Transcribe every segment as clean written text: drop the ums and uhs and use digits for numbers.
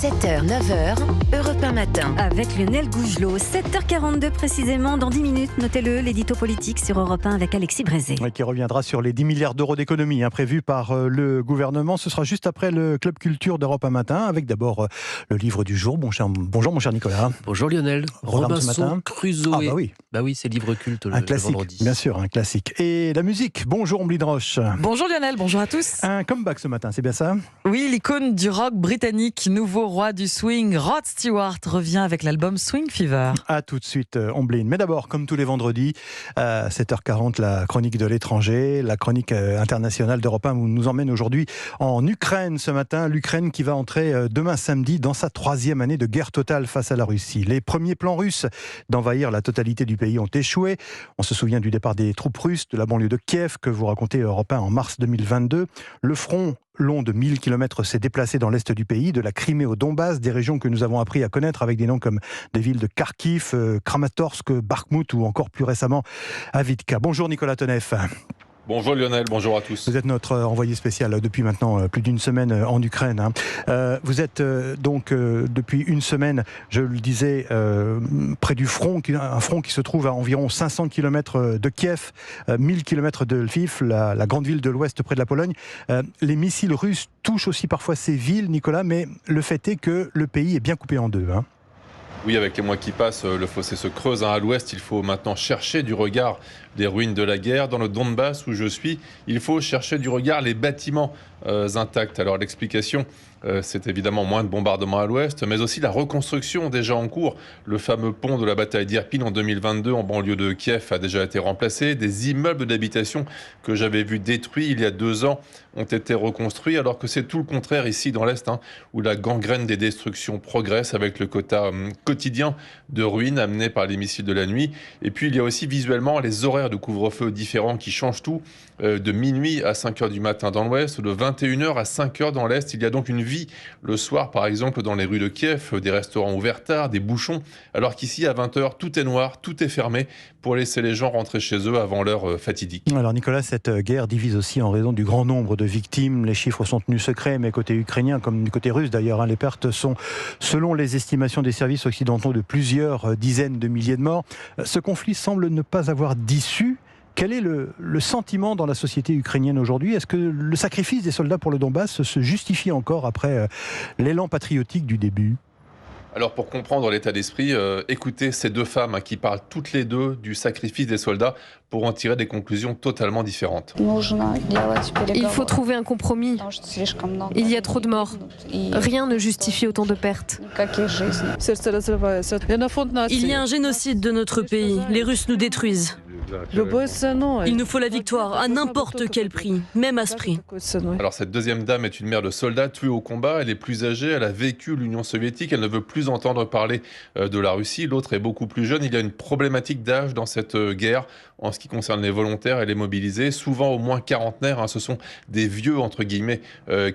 7h, 9h, Europe 1 matin. Avec Lionel Gougelot, 7h42 précisément, dans 10 minutes, notez-le, l'édito politique sur Europe 1 avec Alexis Brézé. Oui, qui reviendra sur les 10 milliards d'euros d'économies prévus par le gouvernement. Ce sera juste après le Club Culture d'Europe 1 matin, avec d'abord le livre du jour. Bonjour mon cher Nicolas. Bonjour Lionel. Robinson Crusoe. Ah bah oui. Bah oui, c'est livre culte Un le classique, vendredi. bien sûr, un classique. Et la musique, bonjour Omblin Roche. Bonjour Lionel, bonjour à tous. Un comeback ce matin, c'est bien ça? Oui, l'icône du rock britannique, nouveau roi du swing, Rod Stewart revient avec l'album Swing Fever. A tout de suite Omblin. Mais d'abord, comme tous les vendredis, à 7h40, la chronique de l'étranger, la chronique internationale d'Europe 1 nous emmène aujourd'hui en Ukraine ce matin. L'Ukraine qui va entrer demain samedi dans sa 3e année de guerre totale face à la Russie. Les premiers plans russes d'envahir la totalité du pays ont échoué. On se souvient du départ des troupes russes de la banlieue de Kiev que vous racontez Europe 1 en mars 2022. Le front long de 1000 km s'est déplacé dans l'est du pays, de la Crimée au Donbass, des régions que nous avons appris à connaître avec des noms comme des villes de Kharkiv, Kramatorsk, Bakhmout ou encore plus récemment Avdiivka. Bonjour Nicolas Tonev. Bonjour Lionel, bonjour à tous. Vous êtes notre envoyé spécial depuis maintenant plus d'une semaine en Ukraine. Vous êtes donc depuis une semaine, je le disais, près du front, un front qui se trouve à environ 500 km de Kiev, 1000 km de Lviv, la grande ville de l'ouest près de la Pologne. Les missiles russes touchent aussi parfois ces villes, Nicolas, mais le fait est que le pays est bien coupé en deux. Oui, avec les mois qui passent, le fossé se creuse. À l'ouest, il faut maintenant chercher du regard les ruines de la guerre. Dans le Donbass, où je suis, il faut chercher du regard les bâtiments intacts. Alors l'explication, c'est évidemment moins de bombardements à l'ouest, mais aussi la reconstruction déjà en cours. Le fameux pont de la bataille d'Irpin en 2022 en banlieue de Kiev a déjà été remplacé. Des immeubles d'habitation que j'avais vus détruits il y a 2 ans ont été reconstruits, alors que c'est tout le contraire ici dans l'Est, où la gangrène des destructions progresse avec le quota quotidien de ruines amenées par les missiles de la nuit. Et puis il y a aussi visuellement les horaires de couvre-feu différents qui changent tout, de minuit à 5h du matin dans l'Ouest, de 21h à 5h dans l'Est. Il y a donc une vie le soir, par exemple, dans les rues de Kiev, des restaurants ouverts tard, des bouchons, alors qu'ici, à 20h, tout est noir, tout est fermé, pour laisser les gens rentrer chez eux avant l'heure fatidique. Alors Nicolas, cette guerre divise aussi en raison du grand nombre de victimes. Les chiffres sont tenus secrets, mais côté ukrainien, comme du côté russe d'ailleurs, les pertes sont, selon les estimations des services occidentaux, de plusieurs dizaines de milliers de morts. Ce conflit semble ne pas avoir d'issue. Quel est le sentiment dans la société ukrainienne aujourd'hui? Est-ce que le sacrifice des soldats pour le Donbass se justifie encore après l'élan patriotique du début? Alors pour comprendre l'état d'esprit, écoutez ces 2 femmes qui parlent toutes les 2 du sacrifice des soldats pour en tirer des conclusions totalement différentes. Il faut trouver un compromis. Il y a trop de morts. Rien ne justifie autant de pertes. Il y a un génocide de notre pays. Les Russes nous détruisent. Il nous faut la victoire, à n'importe quel prix, même à ce prix. Alors cette 2e dame est une mère de soldat tuée au combat. Elle est plus âgée, elle a vécu l'Union soviétique, elle ne veut plus entendre parler de la Russie. L'autre est beaucoup plus jeune. Il y a une problématique d'âge dans cette guerre en ce qui concerne les volontaires et les mobilisés, souvent au moins quarantenaires. Ce sont des vieux, entre guillemets,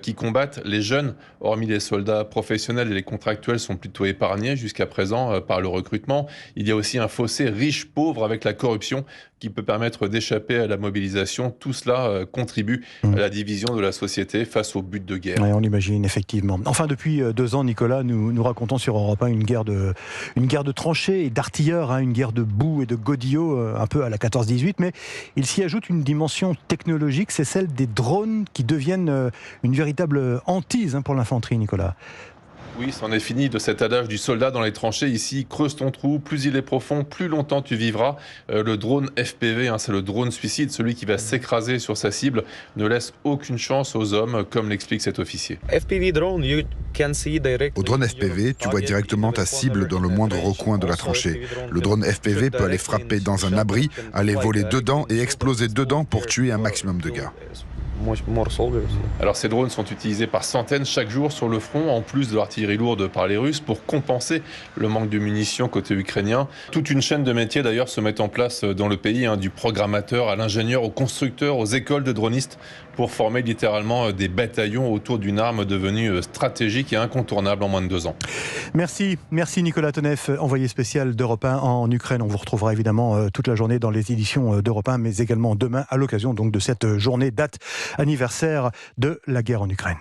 qui combattent. Les jeunes, hormis les soldats professionnels et les contractuels, sont plutôt épargnés jusqu'à présent par le recrutement. Il y a aussi un fossé riche-pauvre avec la corruption qui peut permettre d'échapper à la mobilisation. Tout cela contribue à la division de la société face au but de guerre. Oui, on l'imagine effectivement. Enfin, depuis 2 ans, Nicolas, nous racontons sur Europe 1 une guerre de tranchées et d'artilleurs, une guerre de boue et de godillots, un peu à la 14-18, mais il s'y ajoute une dimension technologique, c'est celle des drones qui deviennent une véritable hantise pour l'infanterie, Nicolas. Oui, c'en est fini de cet adage du soldat dans les tranchées. Ici, creuse ton trou, plus il est profond, plus longtemps tu vivras. Le drone FPV, c'est le drone suicide, celui qui va s'écraser sur sa cible, ne laisse aucune chance aux hommes, comme l'explique cet officier. Au drone FPV, tu vois directement ta cible dans le moindre recoin de la tranchée. Le drone FPV peut aller frapper dans un abri, aller voler dedans et exploser dedans pour tuer un maximum de gars. Alors ces drones sont utilisés par centaines chaque jour sur le front, en plus de l'artillerie lourde par les Russes, pour compenser le manque de munitions côté ukrainien. Toute une chaîne de métiers d'ailleurs se met en place dans le pays, du programmateur à l'ingénieur, au constructeur, aux écoles de dronistes, pour former littéralement des bataillons autour d'une arme devenue stratégique et incontournable en moins de 2 ans. Merci Nicolas Tonev, envoyé spécial d'Europe 1 en Ukraine. On vous retrouvera évidemment toute la journée dans les éditions d'Europe 1, mais également demain à l'occasion donc de cette journée, date anniversaire de la guerre en Ukraine.